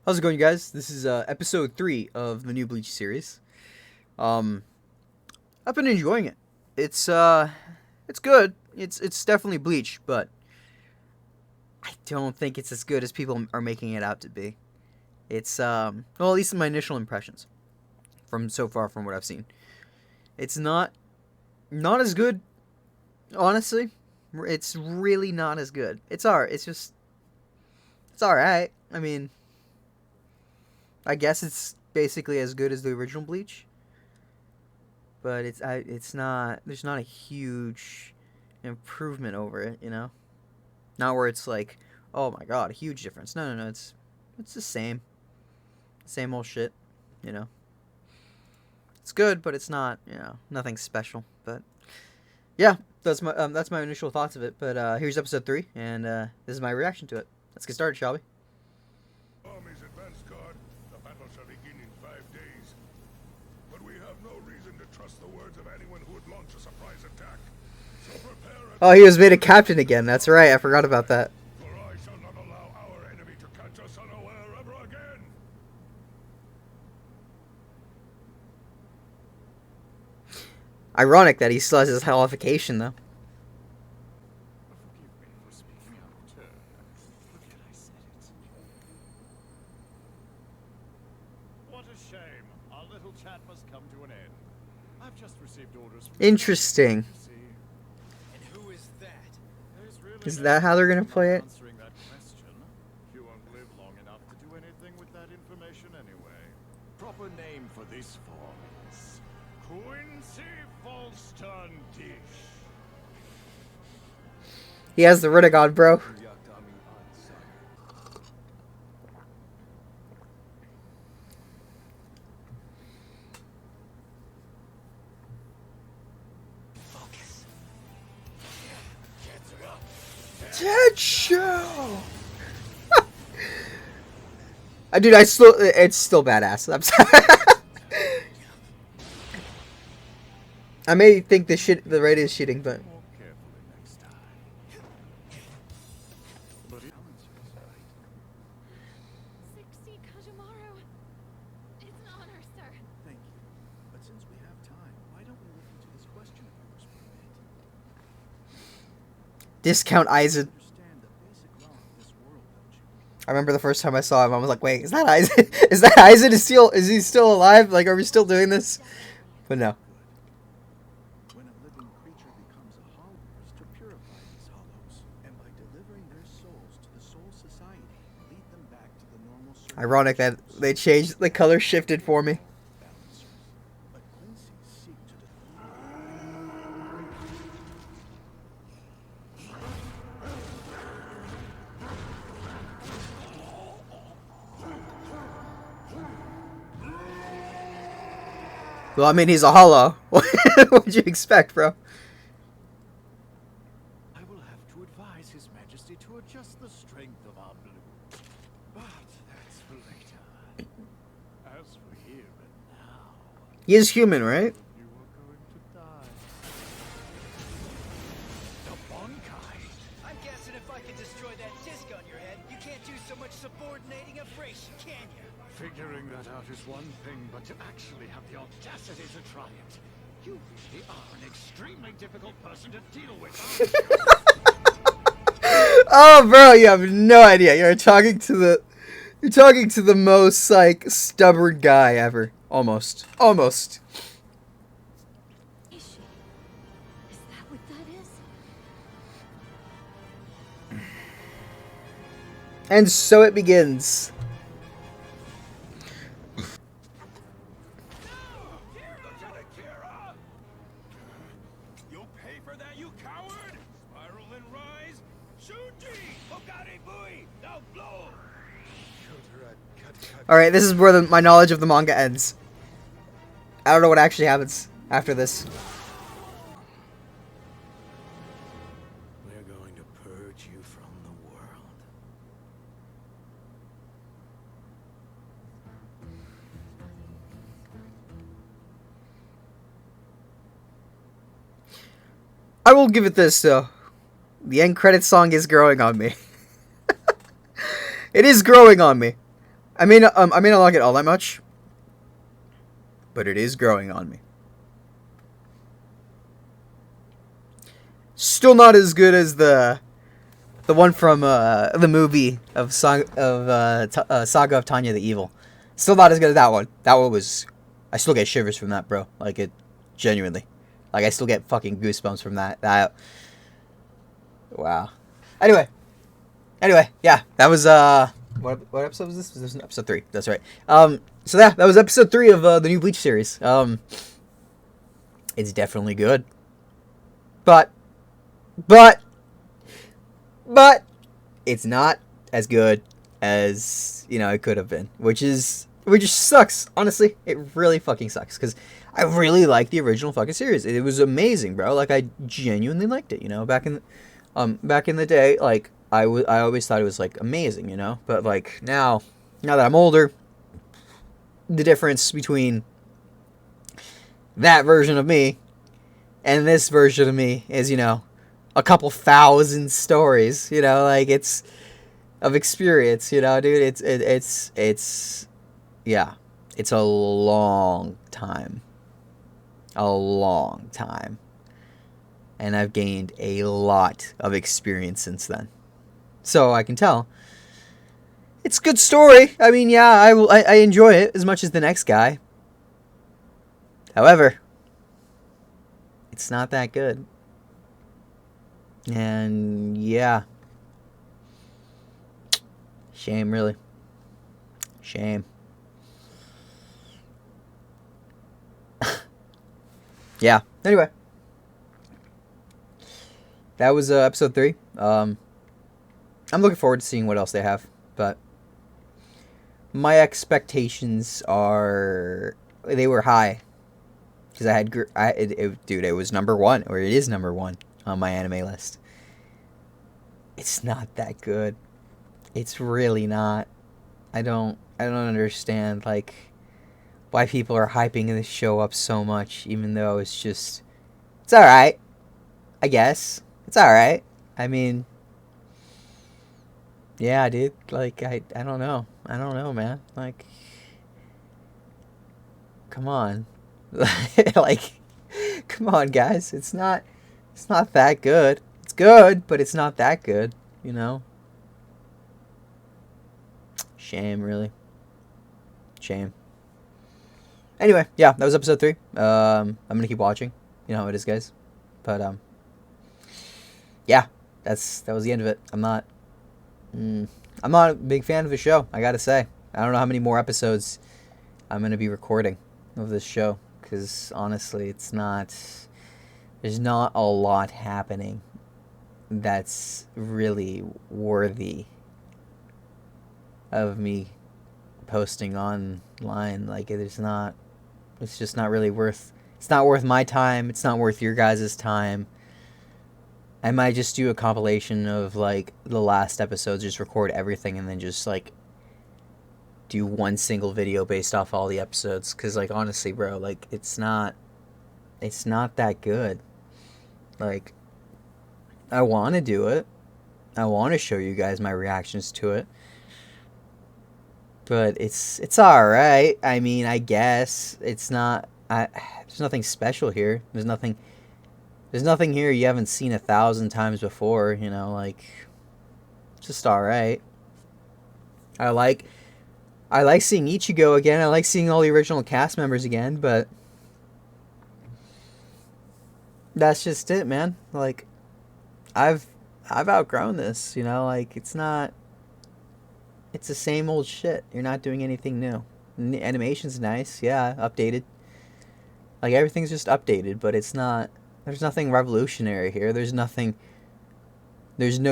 How's it going, you guys? This is episode 3 of the new Bleach series. I've been enjoying it. It's good. It's definitely Bleach, but I don't think it's as good as people are making it out to be. It's well, at least in my initial impressions from so far from what I've seen. It's not as good, honestly. It's really not as good. It's alright. I mean, I guess it's basically as good as the original Bleach, but it's not. There's not a huge improvement over it, you know. Not where it's like, oh my god, a huge difference. No. It's the same old shit, you know. It's good, but it's not, nothing special. But yeah, that's my initial thoughts of it. But here's episode 3, and this is my reaction to it. Let's get started, shall we? Army's advance guard. The battle shall begin in 5 days. But we have no reason to trust the words of anyone who would launch a surprise attack. So prepare. Oh, he was made a captain again. That's right. I forgot about that. For I shall not allow our enemy to catch us unaware ever again. Ironic that he still has his qualification, though. Forgive me for speaking out of turn, but yet I said it. What a shame. Our little chat must come to an end. I've just received orders from Interesting. And who is that? Is that how they're gonna play it? Answering that question. You won't live long enough to do anything with that information anyway. Proper name for this form is Quincy Falston Dish. He has the Rinnegan, bro. Tetsuo! Dude, it's still badass. I'm sorry. I may think the rate is shitting, but More carefully next time. But it 60 Kajamaru. It's an honor, sir. Thank you. But since we have time, why don't we look into this question of yours for a bit? discount Aizen. Understand the basic law of this world, don't you? I remember the first time I saw him, I was like, "Wait, is that Aizen? Is that Aizen? Is he still alive? Like, are we still doing this?" But no. When a living creature becomes a hollow, is to purify these hollows, and by delivering their souls to the Soul Society, lead them back to the normal circle. Ironic that they changed, the color shifted for me. Balancers. But Quincy seek to Well, I mean, he's a hollow. What'd you expect, bro? I will have to advise His Majesty to adjust the strength of our blue. But that's for later. As for here and now, He is human, right? you are going to die. The Bonkai. I'm guessing if I can destroy that disc on your head, you can't do so much subordinating of race, can you? Figuring that out is one thing, but to actually have the audacity to try it, you really are an extremely difficult person to deal with. Oh, bro, you have no idea. You're talking to the most, like, stubborn guy ever. Almost. Is she? Is that what that is? And so it begins. Lieutenant Kira! You'll pay for that, you coward! Spiral and rise! Shuji! Hokari Bui! Now blow! Alright, this is where my knowledge of the manga ends. I don't know what actually happens after this. We're going to purge you from the world. I will give it this, though. The end credits song is growing on me. It is growing on me. I may not like it all that much, but it is growing on me. Still not as good as the one from the movie of Saga of Tanya the Evil. Still not as good as that one. That one was, I still get shivers from that, bro. Like, it, genuinely. Like, I still get fucking goosebumps from that. Wow. Anyway, yeah, that was what episode was this? This was episode 3. That's right. So yeah, that was episode 3 of the new Bleach series. It's definitely good, but it's not as good as, you know, it could have been, which sucks. Honestly, it really fucking sucks, because I really liked the original fucking series. It was amazing, bro. Like, I genuinely liked it, you know, back in the day. Like, I always thought it was, like, amazing, you know, but, like, now that I'm older, the difference between that version of me and this version of me is, you know, a couple thousand stories, you know, like, it's of experience, you know, dude. It's yeah, it's a long time, and I've gained a lot of experience since then, so I can tell it's a good story. I mean, yeah, I enjoy it as much as the next guy. However, it's not that good. And yeah, shame, really. Shame. Yeah, anyway, that was episode 3. I'm looking forward to seeing what else they have, but my expectations they were high, because dude, it was number 1, or it is number 1 on my anime list. It's not that good. It's really not. I don't understand, like, why people are hyping this show up so much, even though it's alright. I guess. It's alright. I mean, yeah, dude. Like, I don't know. I don't know, man. Like, come on. Like, come on, guys. It's not that good. It's good, but it's not that good, you know? Shame, really. Shame. Anyway, yeah, that was episode 3. I'm gonna keep watching. You know how it is, guys. But, yeah, that was the end of it. I'm not a big fan of the show, I gotta say. I don't know how many more episodes I'm gonna be recording of this show, because honestly, there's not a lot happening that's really worthy of me posting online. Like, it's just not really worth, it's not worth my time, it's not worth your guys' time. I might just do a compilation of, like, the last episodes, just record everything, and then just, like, do one single video based off all the episodes, because, like, honestly, bro, like, it's not that good. Like, I want to do it, I want to show you guys my reactions to it, but it's alright. I mean, I guess it's not, there's nothing special here. There's nothing here you haven't seen 1,000 times before, you know, like, it's just alright. I like seeing Ichigo again, I like seeing all the original cast members again, but that's just it, man. Like, I've outgrown this, you know, like, it's the same old shit. You're not doing anything new. The animation's nice, yeah, updated. Like, everything's just updated, but there's nothing revolutionary here. There's no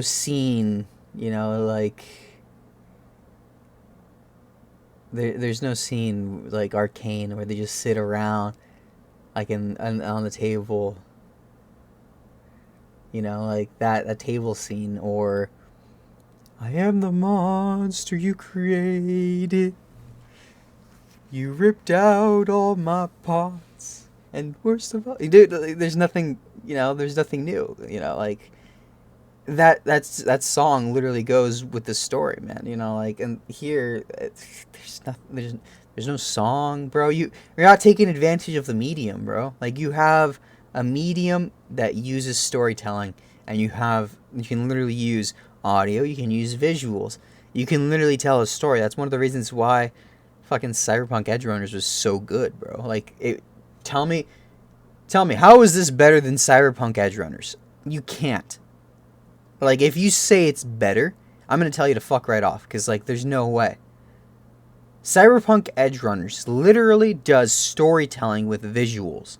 scene, you know, like, there's no scene like Arcane where they just sit around, like, on the table, you know, like that table scene, or I am the monster you created, you ripped out all my parts, and worst of all, dude, there's nothing, you know, there's nothing new, you know, like, that song literally goes with the story, man. You know, like, and here there's nothing. There's no song, bro. You're not taking advantage of the medium, bro. Like, you have a medium that uses storytelling, and you can literally use audio. You can use visuals. You can literally tell a story. That's one of the reasons why fucking Cyberpunk Edge Runners was so good, bro. Like, tell me, how is this better than Cyberpunk Edge Runners? You can't. Like, if you say it's better, I'm gonna tell you to fuck right off, because, like, there's no way. Cyberpunk Edge Runners literally does storytelling with visuals.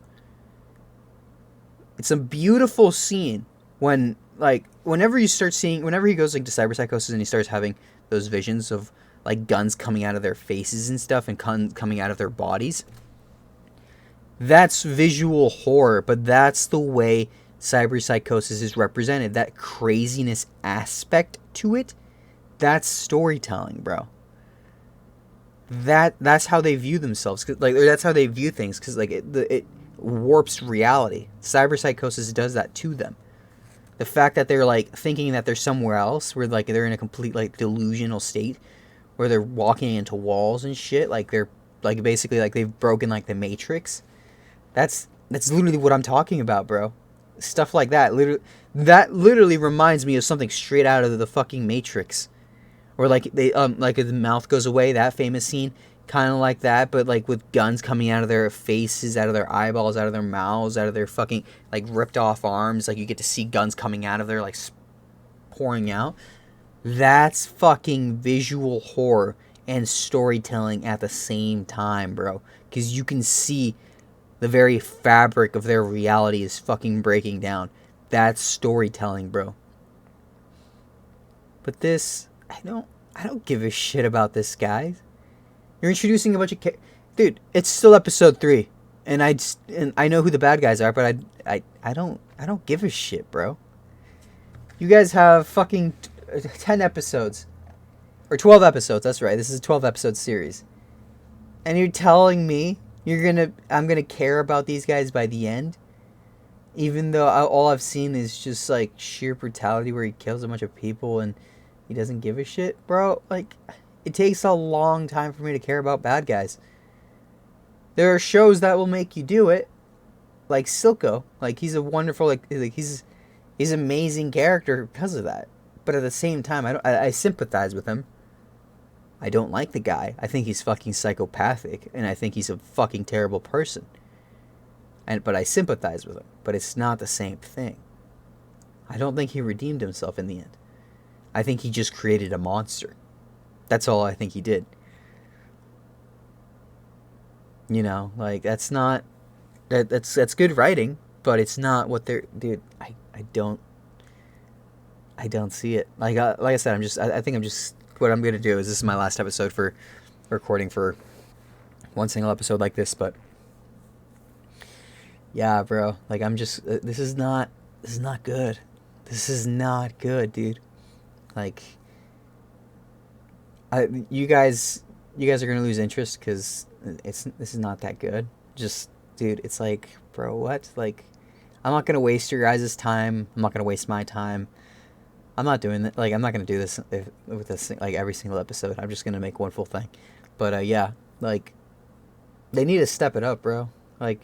It's a beautiful scene when, like, whenever he goes, like, to cyberpsychosis and he starts having those visions of, like, guns coming out of their faces and stuff and coming out of their bodies. That's visual horror, but that's the way cyberpsychosis is represented. That craziness aspect to it, that's storytelling, bro. That's how they view themselves, like, that's how they view things, because, like, it warps reality. Cyberpsychosis does that to them. The fact that they're, like, thinking that they're somewhere else, where, like, they're in a complete, like, delusional state, where they're walking into walls and shit, like, they're, like, basically, like, they've broken, like, the Matrix. That's literally what I'm talking about, bro. Stuff like that literally reminds me of something straight out of the fucking Matrix. Or, like, they like, the mouth goes away, that famous scene, kind of like that, but, like, with guns coming out of their faces, out of their eyeballs, out of their mouths, out of their fucking, like, ripped off arms. Like, you get to see guns coming out of there, like, pouring out. That's fucking visual horror and storytelling at the same time, bro. Because you can see the very fabric of their reality is fucking breaking down. That's storytelling, bro. But this, I don't give a shit about this, guys. You're introducing a bunch of dude, it's still episode 3, and I know who the bad guys are, but I don't give a shit, bro. You guys have fucking 10 episodes or 12 episodes. That's right. This is a 12 episode series. And you're telling me I'm going to care about these guys by the end? Even though all I've seen is just, like, sheer brutality where he kills a bunch of people and he doesn't give a shit, bro. Like, it takes a long time for me to care about bad guys. There are shows that will make you do it, like Silco. Like, he's a wonderful, like he's an amazing character because of that. But at the same time, I sympathize with him. I don't like the guy. I think he's fucking psychopathic, and I think he's a fucking terrible person. But I sympathize with him. But it's not the same thing. I don't think he redeemed himself in the end. I think he just created a monster. That's all I think he did. You know, like, that's not... That's good writing, but it's not what they're... Dude, I don't see it. Like I said, I think I'm just... What I'm going to do is, this is my last episode for recording for one single episode like this, but... Yeah, bro. Like, I'm just... This is not good. This is not good, dude. Like... You guys are gonna lose interest because this is not that good. Just, dude, it's like, bro, what? Like, I'm not gonna waste your guys' time. I'm not gonna waste my time. I'm not doing that. Like, I'm not gonna do this with this, like, every single episode. I'm just gonna make one full thing. But yeah, like, they need to step it up, bro. Like,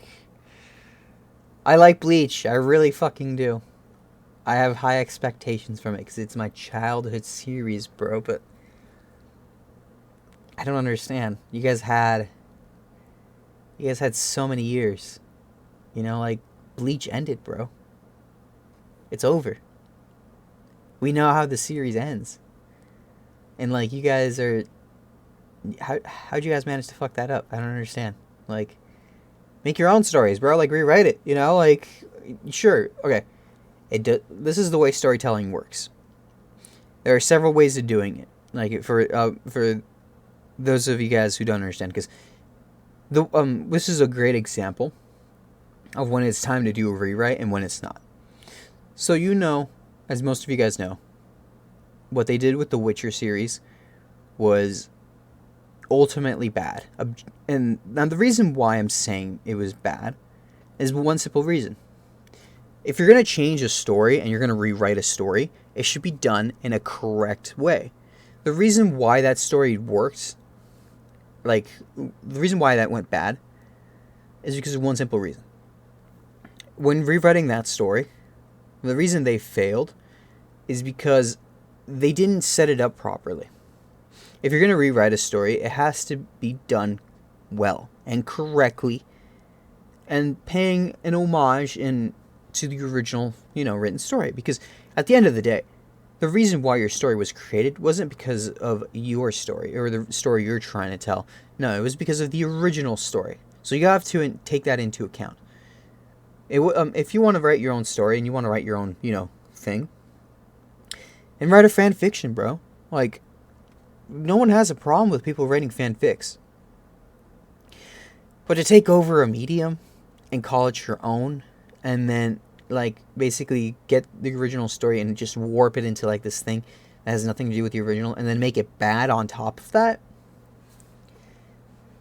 I like Bleach. I really fucking do. I have high expectations from it because it's my childhood series, bro. But I don't understand. You guys had so many years. You know, like, Bleach ended, bro. It's over. We know how the series ends. And, like, you guys are... How'd you guys manage to fuck that up? I don't understand. Like, make your own stories, bro. Like, rewrite it, you know? Like, sure, okay. This is the way storytelling works. There are several ways of doing it. Like, for those of you guys who don't understand, because this is a great example of when it's time to do a rewrite and when it's not. So, you know, as most of you guys know, what they did with the Witcher series was ultimately bad. And now the reason why I'm saying it was bad is one simple reason. If you're going to change a story and you're going to rewrite a story, It should be done in a correct way. The reason why that story worked, like, the reason why that went bad, is because of one simple reason. When rewriting that story, the reason they failed is because they didn't set it up properly. If you're going to rewrite a story, it has to be done well and correctly, and paying an homage to the original, written story. Because at the end of the day, the reason why your story was created wasn't because of your story or the story you're trying to tell. No, it was because of the original story. So you have to take that into account. If you want to write your own story and you want to write your own, thing, and write a fan fiction, bro. Like, no one has a problem with people writing fanfics. But to take over a medium and call it your own, and then, like, basically get the original story and just warp it into, like, this thing that has nothing to do with the original, and then make it bad on top of that,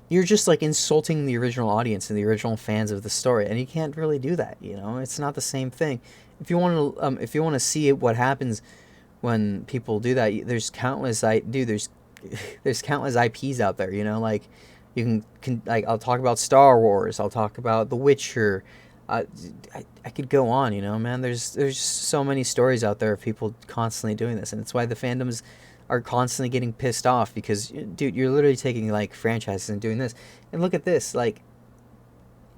you're just, like, insulting the original audience and the original fans of the story, and you can't really do that. It's not the same thing. If you want to see what happens when people do that, there's countless there's countless IPs out there. Like, you can like, I'll talk about Star Wars, I'll talk about The Witcher. I could go on, man. There's just so many stories out there of people constantly doing this, and it's why the fandoms are constantly getting pissed off, because, dude, you're literally taking, like, franchises and doing this. And look at this, like,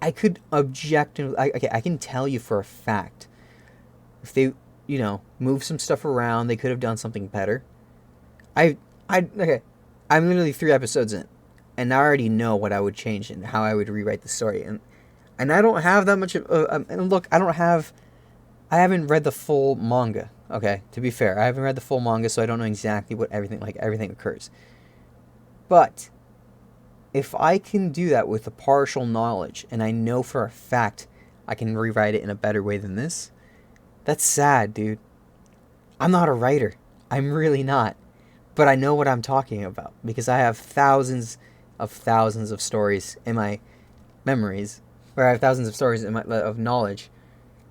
I could I can tell you for a fact, if they, move some stuff around, they could have done something better. Okay, I'm literally 3 episodes in, and I already know what I would change and how I would rewrite the story, and I don't have that much and look, I haven't read the full manga. Okay, to be fair, I haven't read the full manga, so I don't know exactly what everything occurs. But if I can do that with a partial knowledge, and I know for a fact I can rewrite it in a better way than this, that's sad, dude. I'm not a writer. I'm really not. But I know what I'm talking about, because I have thousands of stories in my memories, or I have thousands of stories of knowledge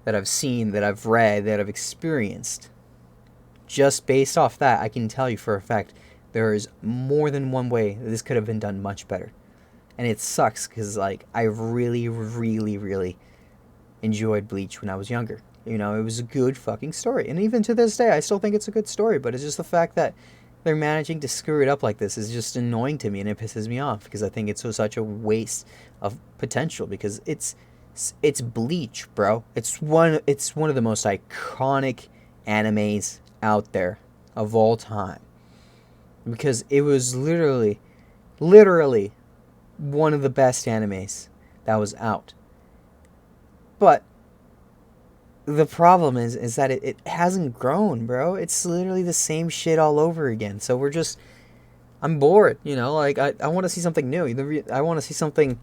that I've seen, that I've read, that I've experienced. Just based off that, I can tell you for a fact there is more than one way that this could have been done much better. And it sucks, because, like, I really, really, really enjoyed Bleach when I was younger. It was a good fucking story. And even to this day, I still think it's a good story. But it's just the fact that they're managing to screw it up like this is just annoying to me, and it pisses me off, because I think it's such a waste of potential, because it's Bleach, bro. It's one of the most iconic animes out there of all time, because it was literally one of the best animes that was out. But the problem is that it hasn't grown, bro. It's literally the same shit all over again. So I'm bored, like, I want to see something new. I want to see something.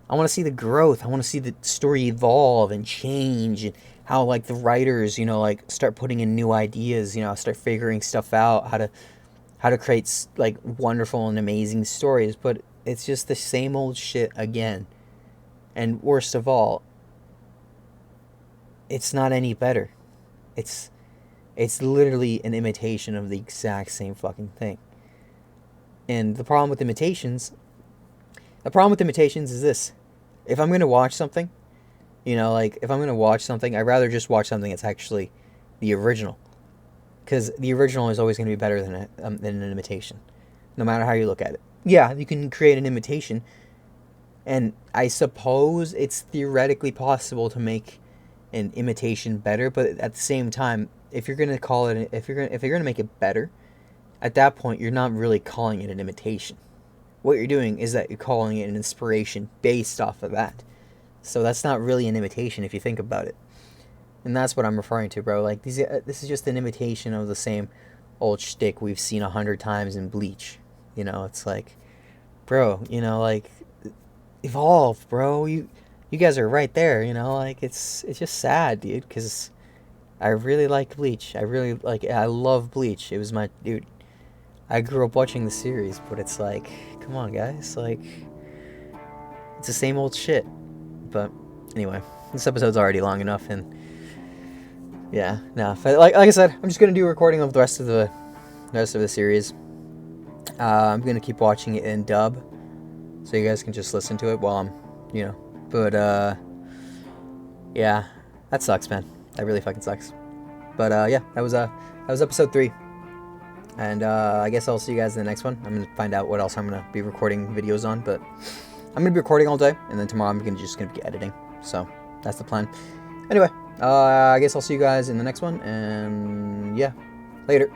I want to see the growth. I want to see the story evolve and change, and how, like, the writers, like, start putting in new ideas, start figuring stuff out, how to create, like, wonderful and amazing stories. But it's just the same old shit again. And worst of all, it's not any better. It's literally an imitation of the exact same fucking thing. And the problem with imitations is this. If I'm going to watch something, if I'm going to watch something, I'd rather just watch something that's actually the original. Because the original is always going to be better than an imitation, no matter how you look at it. Yeah, you can create an imitation, and I suppose it's theoretically possible to make an imitation better, but at the same time, if you're going to make it better, at that point, you're not really calling it an imitation. What you're doing is that you're calling it an inspiration based off of that. So that's not really an imitation if you think about it. And that's what I'm referring to, bro. Like, this is just an imitation of the same old shtick we've seen 100 times in Bleach. It's like, bro, like, evolve, bro. You guys are right there, like, it's just sad, dude, because I really like Bleach. I love Bleach. It was my, dude, I grew up watching the series, but it's like, come on, guys, like, it's the same old shit. But anyway, this episode's already long enough, and Yeah, no. Like I said, I'm just gonna do a recording of the rest of the series. I'm gonna keep watching it in dub, so you guys can just listen to it while I'm, you know. But yeah, that sucks, man. That really fucking sucks. But yeah, that was episode 3, and I guess I'll see you guys in the next one. I'm gonna find out what else I'm gonna be recording videos on, but I'm gonna be recording all day, and then tomorrow I'm just gonna be editing. So that's the plan. Anyway, I guess I'll see you guys in the next one, and yeah, later.